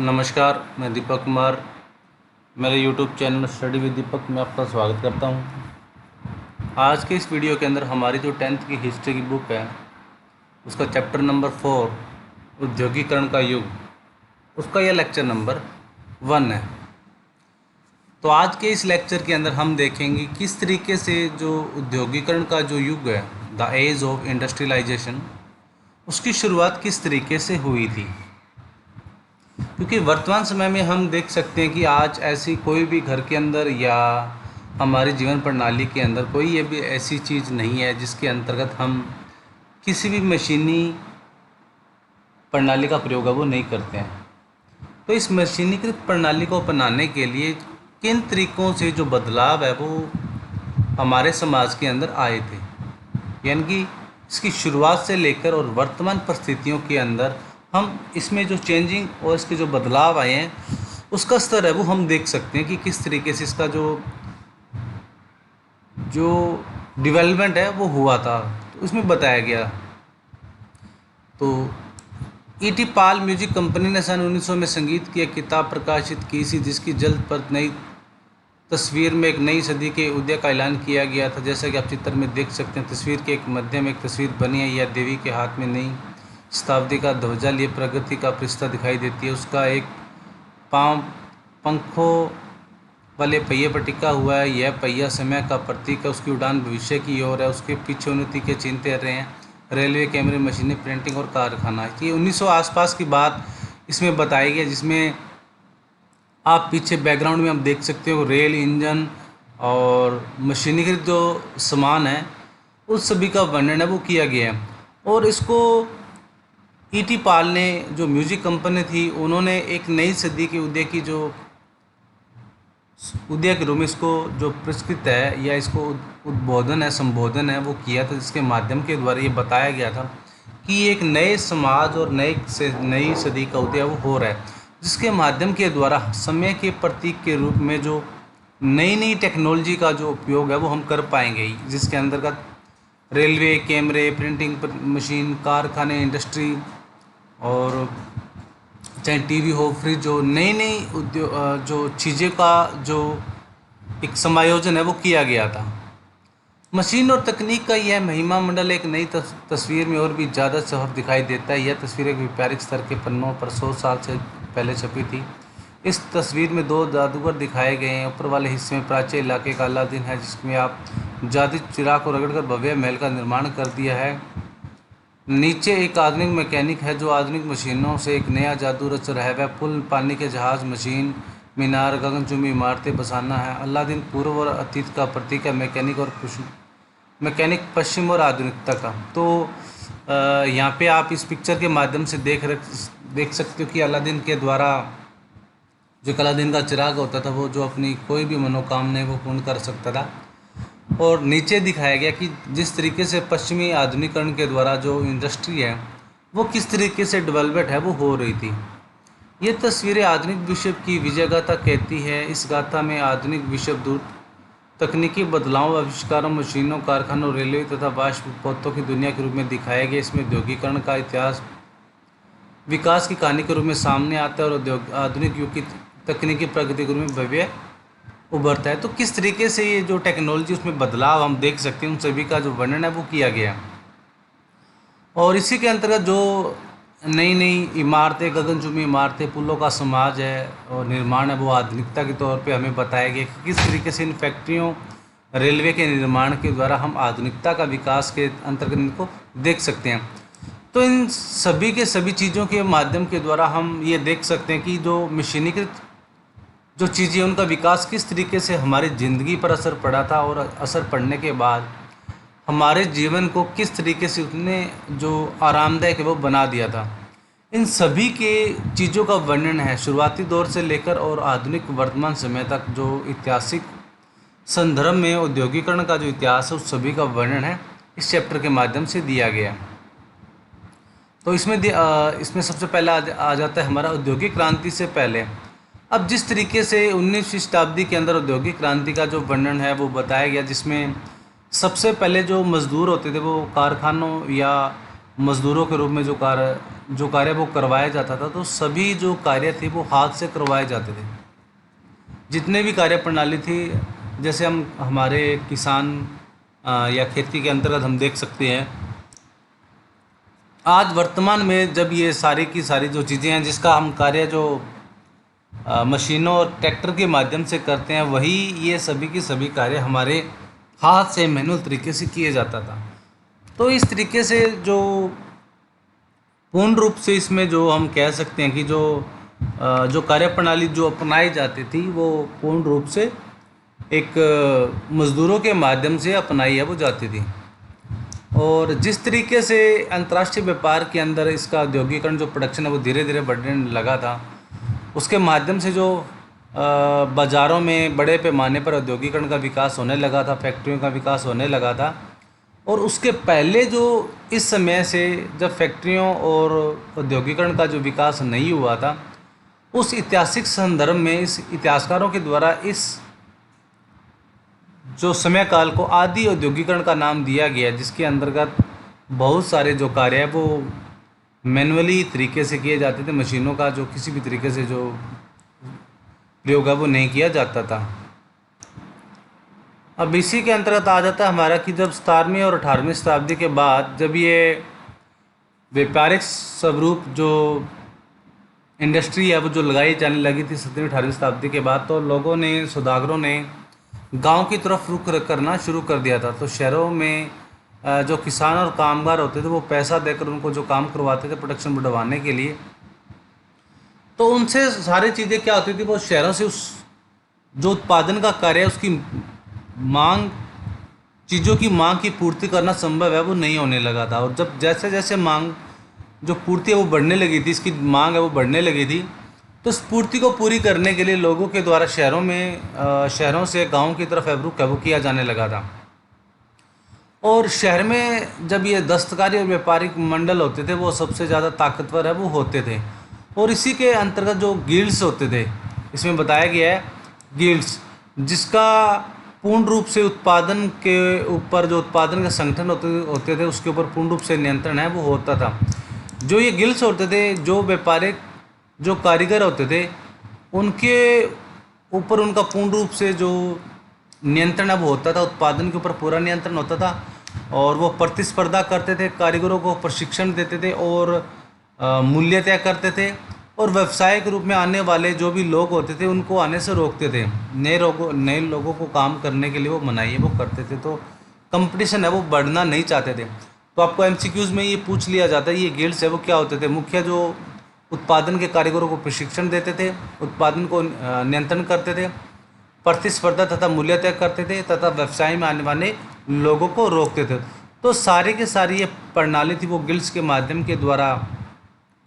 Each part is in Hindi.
नमस्कार, मैं दीपक कुमार। मेरे यूट्यूब चैनल स्टडी विद दीपक में आपका स्वागत करता हूं। आज के इस वीडियो के अंदर हमारी जो 10th की हिस्ट्री की बुक है उसका चैप्टर नंबर 4 औद्योगिकरण का युग, उसका यह लेक्चर नंबर 1 है। तो आज के इस लेक्चर के अंदर हम देखेंगे किस तरीके से जो औद्योगिकरण का जो युग है, द एज ऑफ इंडस्ट्रियलाइजेशन, उसकी शुरुआत किस तरीके से हुई थी। क्योंकि वर्तमान समय में हम देख सकते हैं कि आज ऐसी कोई भी घर के अंदर या हमारी जीवन प्रणाली के अंदर कोई ये भी ऐसी चीज़ नहीं है जिसके अंतर्गत हम किसी भी मशीनी प्रणाली का प्रयोग है वो नहीं करते हैं। तो इस मशीनीकृत प्रणाली को अपनाने के लिए किन तरीक़ों से जो बदलाव है वो हमारे समाज के अंदर आए थे, यानी कि इसकी शुरुआत से लेकर और वर्तमान परिस्थितियों के अंदर हम इसमें जो चेंजिंग और इसके जो बदलाव आए हैं उसका स्तर है वो हम देख सकते हैं कि किस तरीके से इसका जो डेवलपमेंट है वो हुआ था। तो उसमें बताया गया। तो ईटी पाल म्यूजिक कंपनी ने सन 1900 में संगीत की एक किताब प्रकाशित की थी जिसकी जल्द पर नई तस्वीर में एक नई सदी के उदय का ऐलान किया गया था। जैसा कि आप चित्र में देख सकते हैं, तस्वीर के एक मध्य में एक तस्वीर बनी है। यह देवी के हाथ में नई शताब्दी का ध्वजा लिए प्रगति का पृष्ठा दिखाई देती है। उसका एक पांव पंखों वाले पहिए पर टिका हुआ है। यह पहिया समय का प्रतीक है। उसकी उड़ान भविष्य की ओर है। उसके पीछे उन्नति के चिन्ह तैर रहे हैं। रेलवे, कैमरे, मशीनें, प्रिंटिंग और कारखाना। ये 1900 आसपास की बात इसमें बताई गई, जिसमें आप पीछे बैकग्राउंड में हम देख सकते हो रेल इंजन और मशीनीकृत जो सामान है उस सभी का वर्णन है वो किया गया है। और इसको ईटी पाल ने, जो म्यूजिक कंपनी थी, उन्होंने एक नई सदी के उदय की जो उदय के रूप में इसको जो पुरस्कृत है या इसको उद्बोधन है, संबोधन है वो किया था, जिसके माध्यम के द्वारा ये बताया गया था कि एक नए समाज और नई सदी का उदय वो हो रहा है, जिसके माध्यम के द्वारा समय के प्रतीक के रूप में जो नई टेक्नोलॉजी का जो उपयोग है वो हम कर पाएंगे, जिसके अंतर्गत रेलवे, कैमरे, प्रिंटिंग मशीन, कारखाने, इंडस्ट्री और चाहे टीवी हो, फ्रिज हो, नई उद्योग जो चीज़ें का जो एक समायोजन है वो किया गया था। मशीन और तकनीक का यह महिमा मंडल एक नई तस्वीर में और भी ज़्यादा साफ दिखाई देता है। यह तस्वीर एक व्यापारिक स्तर के पन्नों पर 100 साल से पहले छपी थी। इस तस्वीर में 2 जादूगर दिखाए गए हैं। ऊपर वाले हिस्से में प्राचीन इलाके का अलादीन है, जिसमें आप जादू चिराग को रगड़कर भव्य महल का निर्माण कर दिया है। नीचे एक आधुनिक मैकेनिक है जो आधुनिक मशीनों से एक नया जादू रच रहा है। वह पुल, पानी के जहाज, मशीन, मीनार, गगनचुंबी इमारतें बसाना है। अलादीन पूर्व और अतीत का प्रतीक है। मैकेनिक पश्चिम और आधुनिकता का। तो यहाँ पे आप इस पिक्चर के माध्यम से देख सकते हो कि अलादीन के द्वारा जो अलादीन का चिराग होता था वो जो अपनी कोई भी मनोकामना है वो पूर्ण कर सकता था। और नीचे दिखाया गया कि जिस तरीके से पश्चिमी आधुनिकीकरण के द्वारा जो इंडस्ट्री है वो किस तरीके से डेवलपमेंट है वो हो रही थी। ये तस्वीरें आधुनिक विश्व की विजय गाथा कहती है। इस गाथा में आधुनिक विश्व दूत तकनीकी बदलावों, आविष्कारों, मशीनों, कारखानों, रेलवे तथा वाष्प पोतों की दुनिया के रूप में दिखाया गया। इसमें औद्योगिकरण का इतिहास विकास की कहानी के रूप में सामने आता है और आधुनिक युग की तकनीकी प्रगति के रूप में भव्य उभरता है। तो किस तरीके से ये जो टेक्नोलॉजी उसमें बदलाव हम देख सकते हैं, उन सभी का जो वर्णन है वो किया गया। और इसी के अंतर्गत जो नई इमारतें, गगनचुंबी इमारतें, पुलों का समाज है और निर्माण है वो आधुनिकता के तौर पे हमें बताया गया कि किस तरीके से इन फैक्ट्रियों, रेलवे के निर्माण के द्वारा हम आधुनिकता का विकास के अंतर्गत इनको देख सकते हैं। तो इन सभी के सभी चीज़ों के माध्यम के द्वारा हम ये देख सकते हैं कि जो मशीनीकृत जो चीज़ें, उनका विकास किस तरीके से हमारी ज़िंदगी पर असर पड़ा था और असर पड़ने के बाद हमारे जीवन को किस तरीके से उसने जो आरामदायक है वो बना दिया था। इन सभी के चीज़ों का वर्णन है शुरुआती दौर से लेकर और आधुनिक वर्तमान समय तक। जो ऐतिहासिक संदर्भ में औद्योगिकरण का जो इतिहास है उस सभी का वर्णन है इस चैप्टर के माध्यम से दिया गया। तो इसमें सबसे पहला आ जाता है हमारा औद्योगिक क्रांति से पहले। अब जिस तरीके से 19वीं शताब्दी के अंदर औद्योगिक क्रांति का जो वर्णन है वो बताया गया, जिसमें सबसे पहले जो मज़दूर होते थे वो कारखानों या मज़दूरों के रूप में जो कार्य वो करवाया जाता था, तो सभी जो कार्य थे वो हाथ से करवाए जाते थे। जितने भी कार्य प्रणाली थी, जैसे हम हमारे किसान या खेती के अंतर्गत हम देख सकते हैं, आज वर्तमान में जब ये सारी की सारी जो चीज़ें हैं जिसका हम कार्य जो मशीनों और ट्रैक्टर के माध्यम से करते हैं, वही ये सभी के सभी कार्य हमारे हाथ से मैनुअल तरीके से किए जाता था। तो इस तरीके से जो पूर्ण रूप से इसमें जो हम कह सकते हैं कि जो कार्यप्रणाली जो अपनाई जाती थी वो पूर्ण रूप से एक मज़दूरों के माध्यम से अपनाई है वो जाती थी। और जिस तरीके से अंतर्राष्ट्रीय व्यापार के अंदर इसका औद्योगिकरण जो प्रोडक्शन है वो धीरे धीरे बढ़ने लगा था, उसके माध्यम से जो बाज़ारों में बड़े पैमाने पर औद्योगिकरण का विकास होने लगा था, फैक्ट्रियों का विकास होने लगा था। और उसके पहले जो इस समय से जब फैक्ट्रियों और औद्योगिकरण का जो विकास नहीं हुआ था, उस ऐतिहासिक संदर्भ में इस इतिहासकारों के द्वारा इस जो समय काल को आदि औद्योगिकरण का नाम दिया गया, जिसके अंतर्गत बहुत सारे जो कार्य है वो मैनुअली तरीके से किए जाते थे। मशीनों का जो किसी भी तरीके से जो प्रयोग है वो नहीं किया जाता था। अब इसी के अंतर्गत आ जाता है हमारा कि जब 17वीं और 18वीं शताब्दी के बाद जब ये व्यापारिक स्वरूप जो इंडस्ट्री है वो जो लगाई जाने लगी थी 17वीं 18वीं शताब्दी के बाद, तो लोगों ने, सौदागरों ने गांव की तरफ रुख करना शुरू कर दिया था। तो शहरों में जो किसान और कामगार होते थे वो पैसा देकर उनको जो काम करवाते थे प्रोडक्शन बढ़वाने के लिए, तो उनसे सारी चीज़ें क्या होती थी, वो शहरों से उस जो उत्पादन का कार्य है उसकी मांग, चीज़ों की मांग की पूर्ति करना संभव है वो नहीं होने लगा था। और जब जैसे जैसे मांग जो पूर्ति है वो बढ़ने लगी थी, इसकी मांग है वो बढ़ने लगी थी, तो इस पूर्ति को पूरी करने के लिए लोगों के द्वारा शहरों से गाँव की तरफ रुख है वो किया जाने लगा था। और शहर में जब ये दस्तकारी और व्यापारिक मंडल होते थे वो सबसे ज़्यादा ताकतवर है वो होते थे। और इसी के अंतर्गत जो गिल्ड्स होते थे, इसमें बताया गया है गिल्ड्स, जिसका पूर्ण रूप से उत्पादन के ऊपर जो उत्पादन के संगठन होते थे उसके ऊपर पूर्ण रूप से नियंत्रण है वो होता था। जो ये गिल्ड्स होते थे, जो व्यापारिक जो कारीगर होते थे, उनके ऊपर उनका पूर्ण रूप से जो नियंत्रण अब होता था, उत्पादन के ऊपर पूरा नियंत्रण होता था। और वो प्रतिस्पर्धा करते थे, कारीगरों को प्रशिक्षण देते थे और मूल्य तय करते थे। और व्यवसाय के रूप में आने वाले जो भी लोग होते थे उनको आने से रोकते थे। नए लोगों को काम करने के लिए वो मनाही वो करते थे। तो कंपटीशन है वो बढ़ना नहीं चाहते थे। तो आपको एमसीक्यूज़ में ये पूछ लिया जाता है, ये गिल्ड्स है वो क्या होते थे। मुख्य जो उत्पादन के कारीगरों को प्रशिक्षण देते थे, उत्पादन को नियंत्रण करते थे, प्रतिस्पर्धा तथा मूल्य तय करते थे, तथा व्यवसाय में आने वाले लोगों को रोकते थे। तो सारी की सारी ये प्रणाली थी वो गिल्ड्स के माध्यम के द्वारा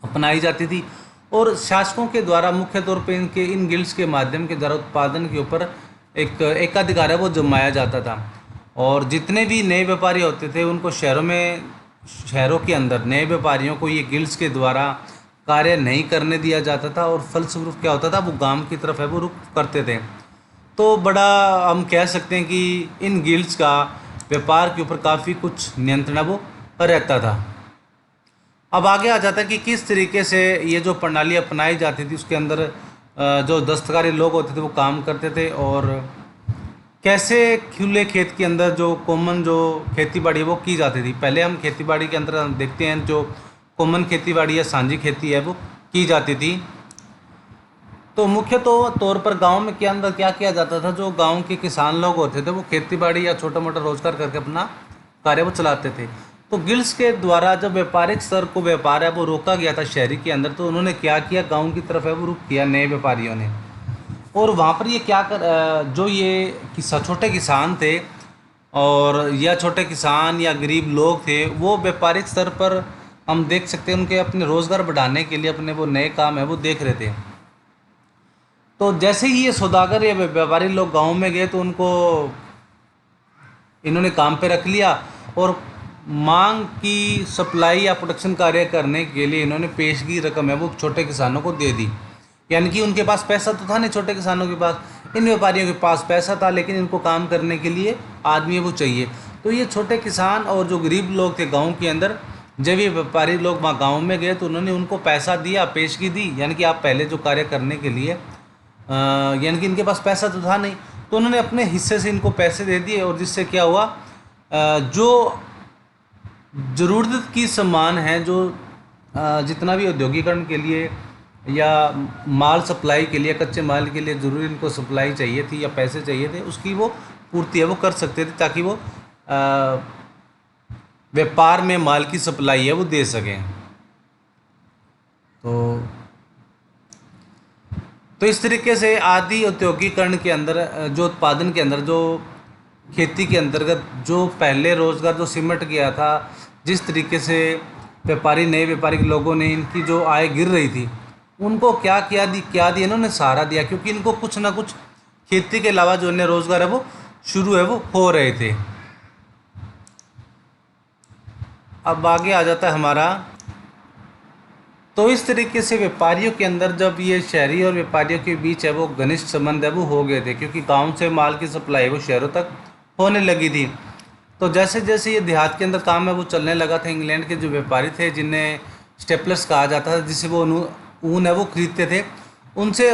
अपनाई जाती थी। और शासकों के द्वारा मुख्य तौर पे इन गिल्ड्स के माध्यम के द्वारा उत्पादन के ऊपर एक एकाधिकार है वो जमाया जाता था। और जितने भी नए व्यापारी होते थे उनको शहरों के अंदर नए व्यापारियों को ये गिल्ड्स के द्वारा कार्य नहीं करने दिया जाता था। और फलस्वरूप क्या होता था, वो गांव की तरफ है वो रुख करते थे। तो बड़ा हम कह सकते हैं कि इन गिल्ड्स का व्यापार के ऊपर काफ़ी कुछ नियंत्रण वो रहता था। अब आगे आ जाता है कि किस तरीके से ये जो प्रणाली अपनाई जाती थी उसके अंदर जो दस्तकारी लोग होते थे वो काम करते थे, और कैसे खुले खेत के अंदर जो कॉमन जो खेती बाड़ी वो की जाती थी। पहले हम खेती बाड़ी के अंदर देखते हैं जो कॉमन खेती बाड़ी या सांझी खेती है वो की जाती थी। तो मुख्य तौर पर गांव में के अंदर क्या किया जाता था, जो गांव के किसान लोग होते थे वो खेती बाड़ी या छोटा मोटा रोजगार करके अपना कार्य वो चलाते थे। तो गिल्ड्स के द्वारा जब व्यापारिक स्तर को व्यापार है वो रोका गया था शहरी के अंदर, तो उन्होंने क्या किया, गांव की तरफ है वो रुख किया नए व्यापारियों ने। और वहाँ पर ये जो ये छोटे किसान थे और या छोटे किसान या गरीब लोग थे, वो व्यापारिक स्तर पर हम देख सकते हैं उनके अपने रोज़गार बढ़ाने के लिए अपने वो नए काम है वो देख रहे थे। तो जैसे ही ये सौदागर या व्यापारी लोग गांव में गए तो उनको इन्होंने काम पे रख लिया, और मांग की सप्लाई या प्रोडक्शन कार्य करने के लिए इन्होंने पेशगी रकम है वो छोटे किसानों को दे दी। यानी कि उनके पास पैसा तो था नहीं छोटे किसानों के पास, इन व्यापारियों के पास पैसा था, लेकिन इनको काम करने के लिए आदमी वो चाहिए। तो ये छोटे किसान और जो गरीब लोग थे गांव के अंदर, जब ये व्यापारी लोग वहाँ गाँव में गए तो उन्होंने उनको पैसा दिया, पेशगी दी, यानी कि आप पहले जो कार्य करने के लिए यानी कि इनके पास पैसा तो था नहीं, तो उन्होंने अपने हिस्से से इनको पैसे दे दिए, और जिससे क्या हुआ, जो ज़रूरत की सामान है, जो जितना भी औद्योगिकरण के लिए या माल सप्लाई के लिए, कच्चे माल के लिए ज़रूरी इनको सप्लाई चाहिए थी या पैसे चाहिए थे, उसकी वो पूर्ति है वो कर सकते थे, ताकि वो व्यापार में माल की सप्लाई है वो दे सकें। तो इस तरीके से आदि औद्योगिकरण के अंदर जो उत्पादन के अंदर, जो खेती के अंतर्गत जो पहले रोज़गार जो सिमट गया था, जिस तरीके से नए व्यापारिक लोगों ने इनकी जो आय गिर रही थी, उनको क्या दिया इन्होंने सहारा दिया, क्योंकि इनको कुछ ना कुछ खेती के अलावा जो अन्य रोज़गार है वो शुरू है वो हो रहे थे। अब आगे आ जाता है हमारा, तो इस तरीके से व्यापारियों के अंदर जब ये शहरी और व्यापारियों के बीच है वो घनिष्ठ संबंध है वो हो गए थे, क्योंकि गांव से माल की सप्लाई वो शहरों तक होने लगी थी। तो जैसे जैसे ये देहात के अंदर काम है वो चलने लगा था, इंग्लैंड के जो व्यापारी थे जिन्हें स्टेपलर्स कहा जाता था, जिससे वो ऊन है वो खरीदते थे, उनसे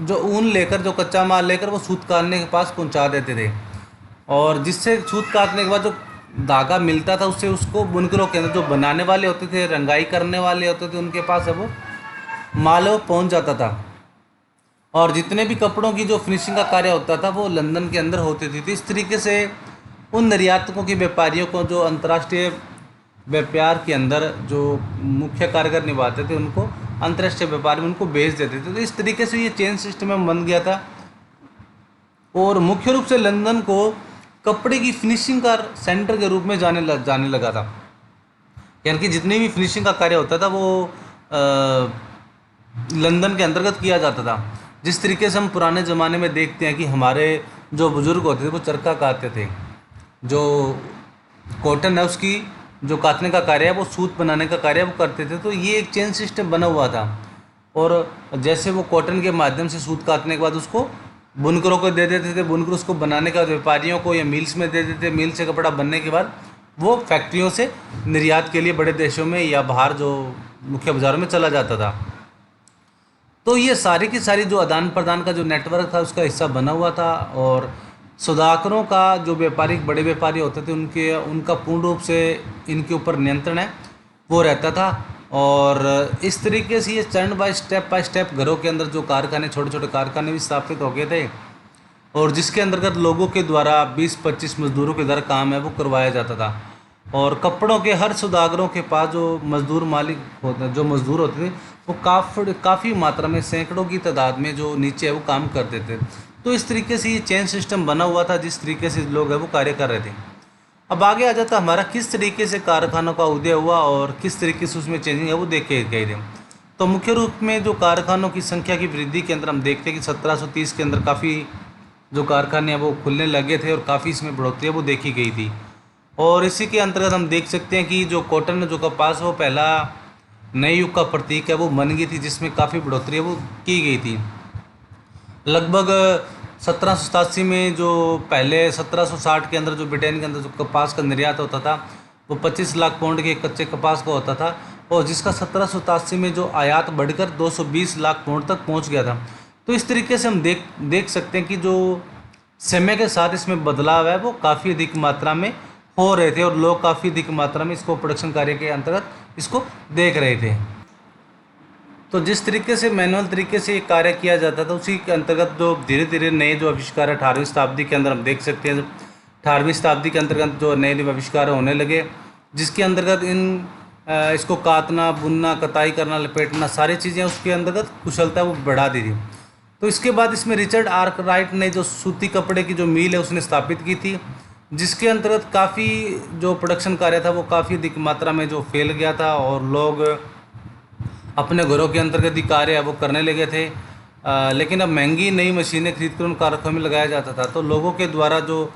जो ऊन लेकर, जो कच्चा माल लेकर वो सूत काटने के पास पहुंचा देते थे, और जिससे सूत काटने के बाद जो धागा मिलता था उससे उसको बुनकरों के अंदर, जो बनाने वाले होते थे, रंगाई करने वाले होते थे, उनके पास है वो माल वो पहुँच जाता था। और जितने भी कपड़ों की जो फिनिशिंग का कार्य होता था वो लंदन के अंदर होती थी। तो इस तरीके से उन निर्यातकों के व्यापारियों को जो अंतर्राष्ट्रीय व्यापार के अंदर जो मुख्य कार्यकर निभाते थे, उनको अंतर्राष्ट्रीय व्यापार में उनको भेज देते थे। तो इस तरीके से ये चेन सिस्टम बन गया था, और मुख्य रूप से लंदन को कपड़े की फिनिशिंग का सेंटर के रूप में जाने लगा था, यानी कि जितनी भी फिनिशिंग का कार्य होता था वो लंदन के अंतर्गत किया जाता था। जिस तरीके से हम पुराने ज़माने में देखते हैं कि हमारे जो बुज़ुर्ग होते थे वो चरखा काटते थे, जो कॉटन है उसकी जो काटने का कार्य है वो सूत बनाने का कार्य वो करते थे। तो ये एक चेन सिस्टम बना हुआ था, और जैसे वो कॉटन के माध्यम से सूत काटने के बाद उसको बुनकरों को दे देते थे, बुनकर उसको बनाने के बाद व्यापारियों को या मिल्स में दे देते थे, मिल से कपड़ा बनने के बाद वो फैक्ट्रियों से निर्यात के लिए बड़े देशों में या बाहर जो मुख्य बाज़ारों में चला जाता था। तो ये सारी की सारी जो आदान प्रदान का जो नेटवर्क था उसका हिस्सा बना हुआ था, और सौदागरों का जो व्यापारिक बड़े व्यापारी होते थे उनका पूर्ण रूप से इनके ऊपर नियंत्रण है वो रहता था। और इस तरीके से ये चरण बाय स्टेप घरों के अंदर जो कारखाने, छोटे छोटे कारखाने भी स्थापित हो गए थे, और जिसके अंतर्गत लोगों के द्वारा 20-25 मजदूरों के द्वारा काम है वो करवाया जाता था। और कपड़ों के हर सौदागरों के पास जो मजदूर मालिक होते, जो मजदूर होते थे, वो काफ़ी मात्रा में, सैकड़ों की तादाद में जो नीचे है वो काम करते थे। तो इस तरीके से ये चेन सिस्टम बना हुआ था, जिस तरीके से लोग है वो कार्य कर रहे थे। अब आगे आ जाता हमारा किस तरीके से कारखानों का उदय हुआ और किस तरीके से उसमें चेंजिंग है वो देखे गए थे। तो मुख्य रूप में जो कारखानों की संख्या की वृद्धि के अंदर हम देखते हैं कि 1730 के अंदर काफ़ी जो कारखाने हैं वो खुलने लगे थे, और काफ़ी इसमें बढ़ोतरी है वो देखी गई थी। और इसी के अंतर्गत हम देख सकते हैं कि जो कॉटन, जो कपास, वो पहला नए युग का प्रतीक है वो बन गई थी, जिसमें काफ़ी बढ़ोतरी है वो की गई थी। लगभग 1787 में जो पहले 1760 के अंदर जो ब्रिटेन के अंदर जो कपास का निर्यात होता था वो 25 लाख पाउंड के कच्चे कपास का होता था, और जिसका 1787 में जो आयात बढ़कर 220 लाख पाउंड तक पहुंच गया था। तो इस तरीके से हम देख सकते हैं कि जो समय के साथ इसमें बदलाव है वो काफ़ी अधिक मात्रा में हो रहे थे, और लोग काफ़ी अधिक मात्रा में इसको प्रोडक्शन कार्य के अंतर्गत इसको देख रहे थे। तो जिस तरीके से मैनुअल तरीके से ये कार्य किया जाता था, उसी के अंतर्गत जो धीरे धीरे नए जो आविष्कार 18वीं शताब्दी के अंदर हम देख सकते हैं, 18वीं शताब्दी के अंतर्गत जो नए नए आविष्कार होने लगे, जिसके अंतर्गत इसको काटना, बुनना, कताई करना, लपेटना, सारी चीज़ें उसके अंतर्गत कुशलता वो बढ़ा दी थी। तो इसके बाद इसमें रिचर्ड आर्कराइट ने जो सूती कपड़े की जो मिल है उसने स्थापित की थी, जिसके अंतर्गत काफ़ी जो प्रोडक्शन कार्य था वो काफ़ी अधिक मात्रा में जो फैल गया था, और लोग अपने घरों के अंतर्गत ही कार्य है वो करने लगे थे। लेकिन अब महंगी नई मशीनें खरीद कर उन कारखानों में लगाया जाता था, तो लोगों के द्वारा जो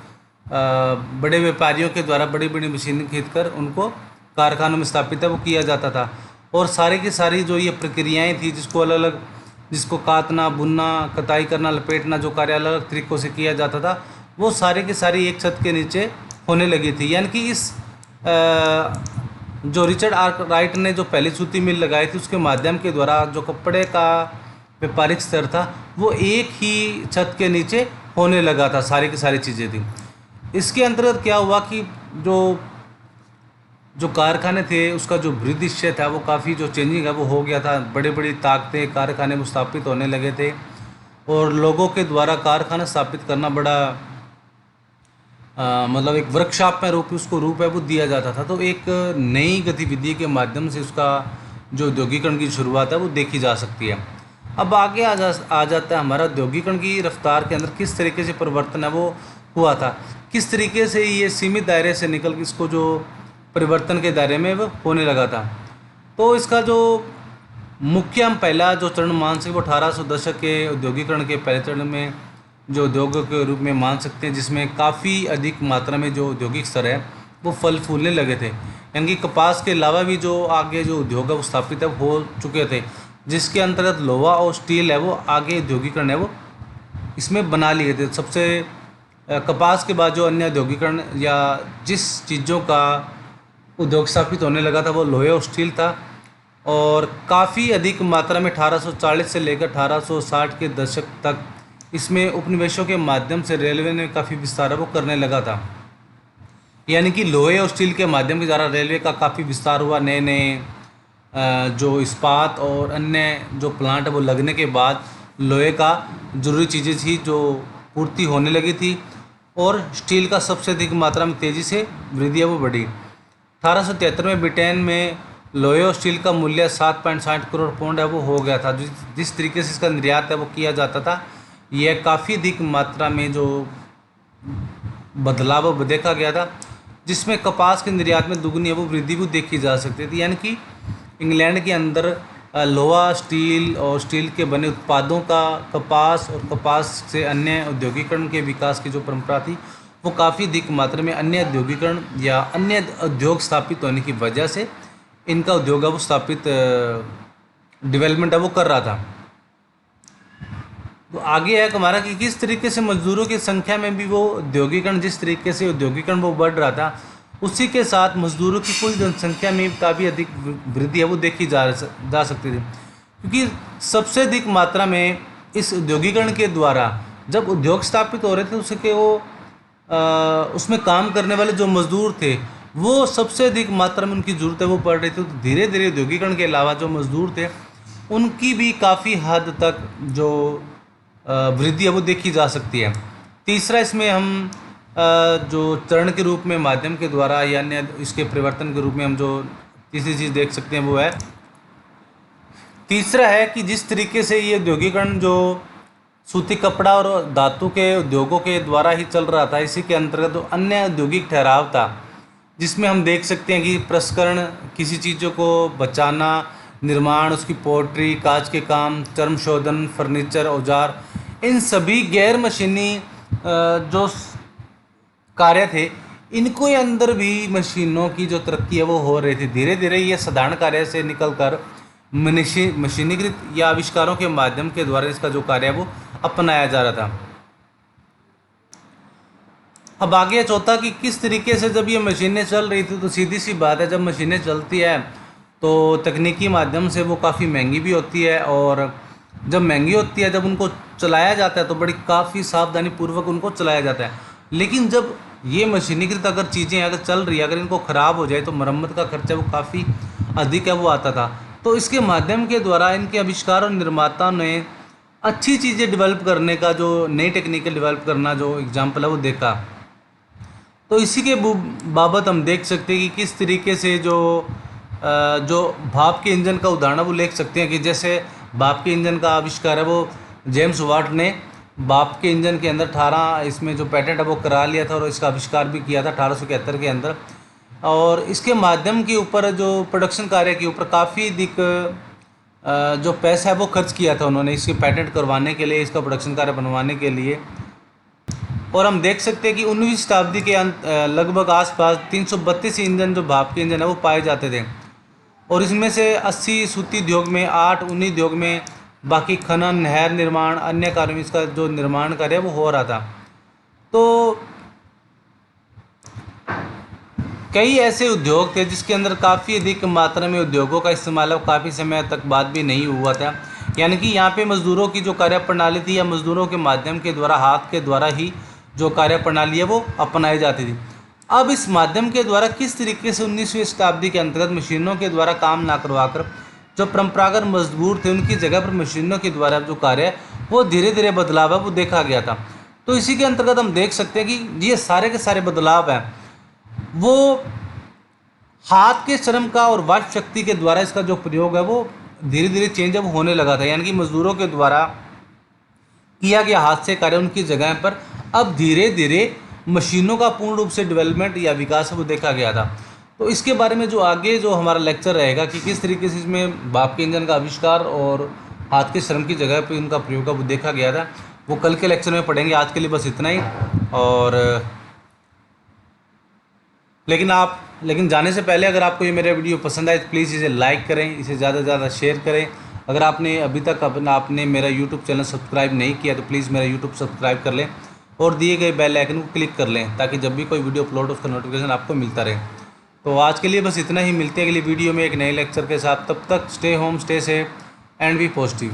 बड़े व्यापारियों के द्वारा बड़ी बड़ी मशीनें खरीद कर उनको कारखानों में स्थापित है वो किया जाता था। और सारी की सारी जो ये प्रक्रियाएं थी, जिसको काटना, बुनना, कताई करना, लपेटना, जो कार्य अलग अलग तरीक़ों से किया जाता था, वो सारी की सारी एक छत के नीचे होने लगी थी। यानी कि इस जो रिचर्ड आर्कराइट ने जो पहली सूती मिल लगाई थी उसके माध्यम के द्वारा जो कपड़े का व्यापारिक स्तर था वो एक ही छत के नीचे होने लगा था, सारी की सारी चीज़ें थी। इसके अंतर्गत क्या हुआ कि जो जो कारखाने थे उसका जो परिदृश्य था वो काफ़ी जो चेंजिंग है वो हो गया था। बड़े बड़ी ताकतें कारखाने में स्थापित होने लगे थे और लोगों के द्वारा कारखाना स्थापित करना बड़ा मतलब एक वर्कशॉप में उसको रूप है वो दिया जाता था। तो एक नई गतिविधि के माध्यम से उसका जो औद्योगिकरण की शुरुआत है वो देखी जा सकती है। अब आगे आ जाता है हमारा औद्योगिकरण की रफ्तार के अंदर किस तरीके से परिवर्तन है वो हुआ था, किस तरीके से ये सीमित दायरे से निकल के इसको जो परिवर्तन के दायरे में वो होने लगा था। तो इसका जो मुख्य हम पहला जो चरण मान सकते वो 1800 दशक के औद्योगिकरण के पहले चरण में जो उद्योग के रूप में मान सकते हैं, जिसमें काफ़ी अधिक मात्रा में जो औद्योगिक स्तर है वो फल फूलने लगे थे। यानी कि कपास के अलावा भी जो आगे जो उद्योग है वो स्थापित है हो चुके थे, जिसके अंतर्गत लोहा और स्टील है वो आगे औद्योगिकरण है वो इसमें बना लिए थे। सबसे कपास के बाद जो अन्य औद्योगिकरण या जिस चीज़ों का उद्योग स्थापित होने लगा था वो लोहे और स्टील था और काफ़ी अधिक मात्रा में 1840 से लेकर 1860 के दशक तक इसमें उपनिवेशों के माध्यम से रेलवे ने काफ़ी विस्तार वो करने लगा था। यानी कि लोहे और स्टील के माध्यम के द्वारा रेलवे का काफ़ी विस्तार हुआ। नए नए जो इस्पात और अन्य जो प्लांट है वो लगने के बाद लोहे का जरूरी चीज़ें थी जो पूर्ति होने लगी थी और स्टील का सबसे अधिक मात्रा में तेज़ी से वृद्धि है वो बढ़ी। 1873 में ब्रिटेन में लोहे और स्टील का मूल्य 7.60 करोड़ पाउंड है वो हो गया था। जिस तरीके से इसका निर्यात है वो किया जाता था, यह काफ़ी अधिक मात्रा में जो बदलाव देखा गया था, जिसमें कपास के निर्यात में दुगनी है वो वृद्धि भी देखी जा सकती थी। यानी कि इंग्लैंड के अंदर लोहा, स्टील और स्टील के बने उत्पादों का कपास और कपास से अन्य औद्योगिकरण के विकास की जो परंपरा थी वो काफ़ी अधिक मात्रा में अन्य औद्योगिकरण या अन्य उद्योग स्थापित होने की वजह से इनका उद्योग है वो स्थापित डेवलपमेंट है वो कर रहा था। तो आगे है हमारा कि किस तरीके से मजदूरों की संख्या में भी वो औद्योगिकरण, जिस तरीके से औद्योगिकरण वो बढ़ रहा था उसी के साथ मजदूरों की कुल जनसंख्या में काफ़ी अधिक वृद्धि है वो देखी जा सकती थी। क्योंकि सबसे अधिक मात्रा में इस औद्योगिकरण के द्वारा जब उद्योग स्थापित हो रहे थे उसके वो उसमें काम करने वाले जो मजदूर थे वो सबसे अधिक मात्रा में उनकी ज़रूरत है वो पड़ रही थी। तो धीरे धीरे औद्योगिकरण के अलावा जो मजदूर थे उनकी भी काफ़ी हद तक जो वृद्धि है वो देखी जा सकती है। तीसरा इसमें हम जो चरण के रूप में माध्यम के द्वारा या अन्य इसके परिवर्तन के रूप में हम जो तीसरी चीज़ देख सकते हैं वो है, तीसरा है कि जिस तरीके से ये औद्योगिकरण जो सूती कपड़ा और धातु के उद्योगों के द्वारा ही चल रहा था, इसी के अंतर्गत जो अन्य औद्योगिक ठहराव था जिसमें हम देख सकते हैं कि प्रसंस्करण, किसी चीज़ों को बचाना, निर्माण, उसकी पोट्री, कांच के काम, चर्म शोधन, फर्नीचर, औजार, इन सभी गैर मशीनी जो कार्य थे इनको अंदर भी मशीनों की जो तरक्की है वो हो रही थी। धीरे धीरे ये साधारण कार्य से निकलकर मशीनीकृत या आविष्कारों के माध्यम के द्वारा इसका जो कार्य है वो अपनाया जा रहा था। अब आगे चौथा कि किस तरीके से जब ये मशीनें चल रही थी तो सीधी सी बात है, जब मशीनें चलती है तो तकनीकी माध्यम से वो काफ़ी महंगी भी होती है और जब महंगी होती है, जब उनको चलाया जाता है तो बड़ी काफ़ी सावधानी पूर्वक उनको चलाया जाता है। लेकिन जब ये मशीनीकृत अगर चीज़ें अगर चल रही है, अगर इनको ख़राब हो जाए तो मरम्मत का खर्चा वो काफ़ी अधिक है वो आता था। तो इसके माध्यम के द्वारा इनके आविष्कार और निर्माताओं ने अच्छी चीज़ें डेवलप करने का, जो नई टेक्निकल डेवलप करना जो एग्जाम्पल है वो देखा। तो इसी के बाबत हम देख सकते हैं कि किस तरीके से जो भाप के इंजन का उदाहरण वो ले सकते हैं कि जैसे भाप के इंजन का आविष्कार है वो जेम्स वाट ने भाप के इंजन के अंदर 18 इसमें जो पैटेंट है वो करा लिया था और इसका आविष्कार भी किया था 1871 के अंदर। और इसके माध्यम के ऊपर जो प्रोडक्शन कार्य के ऊपर काफ़ी अधिक जो पैसा है वो खर्च किया था उन्होंने इसके पैटेंट करवाने के लिए, इसका प्रोडक्शन कार्य बनवाने के लिए। और हम देख सकते हैं कि 19वीं शताब्दी के लगभग आसपास 332 इंजन जो भाप के इंजन है वो पाए जाते थे और इसमें से 80 सूती उद्योग में, 8 ऊनी उद्योग में, बाकी खनन, नहर निर्माण, अन्य कार्यों में इसका जो निर्माण कार्य वो हो रहा था। तो कई ऐसे उद्योग थे जिसके अंदर काफ़ी अधिक मात्रा में उद्योगों का इस्तेमाल अब काफ़ी समय तक बाद भी नहीं हुआ था। यानी कि यहाँ पे मज़दूरों की जो कार्यप्रणाली थी या मज़दूरों के माध्यम के द्वारा, हाथ के द्वारा ही जो कार्यप्रणाली है वो अपनाई जाती थी। अब इस माध्यम के द्वारा किस तरीके से 19वीं शताब्दी के अंतर्गत मशीनों के द्वारा काम ना करवाकर जो परंपरागत मजदूर थे उनकी जगह पर मशीनों के द्वारा जो कार्य है वो धीरे धीरे बदलाव है वो देखा गया था। तो इसी के अंतर्गत हम देख सकते हैं कि ये सारे के सारे बदलाव हैं वो हाथ के श्रम का और वाक शक्ति के द्वारा इसका जो प्रयोग है वो धीरे धीरे चेंज अब होने लगा था। यानी कि मजदूरों के द्वारा किया गया हाथ से कार्य उनकी जगह पर अब धीरे धीरे मशीनों का पूर्ण रूप से डेवलपमेंट या विकास है वो देखा गया था। तो इसके बारे में जो आगे जो हमारा लेक्चर रहेगा कि किस तरीके से इसमें भाप के इंजन का आविष्कार और हाथ के श्रम की जगह पे उनका प्रयोग है वो देखा गया था, वो कल के लेक्चर में पढ़ेंगे। आज के लिए बस इतना ही। और लेकिन जाने से पहले अगर आपको ये मेरा वीडियो पसंद आए तो प्लीज़ इसे लाइक करें, इसे ज़्यादा से ज़्यादा शेयर करें। अगर आपने अभी तक आपने मेरा यूट्यूब चैनल सब्सक्राइब नहीं किया तो प्लीज़ मेरा यूट्यूब सब्सक्राइब कर लें और दिए गए बेल आइकन को क्लिक कर लें ताकि जब भी कोई वीडियो अपलोड हो उसका नोटिफिकेशन आपको मिलता रहे। तो आज के लिए बस इतना ही। मिलते हैं अगली वीडियो में एक नए लेक्चर के साथ। तब तक stay home, stay safe and be positive.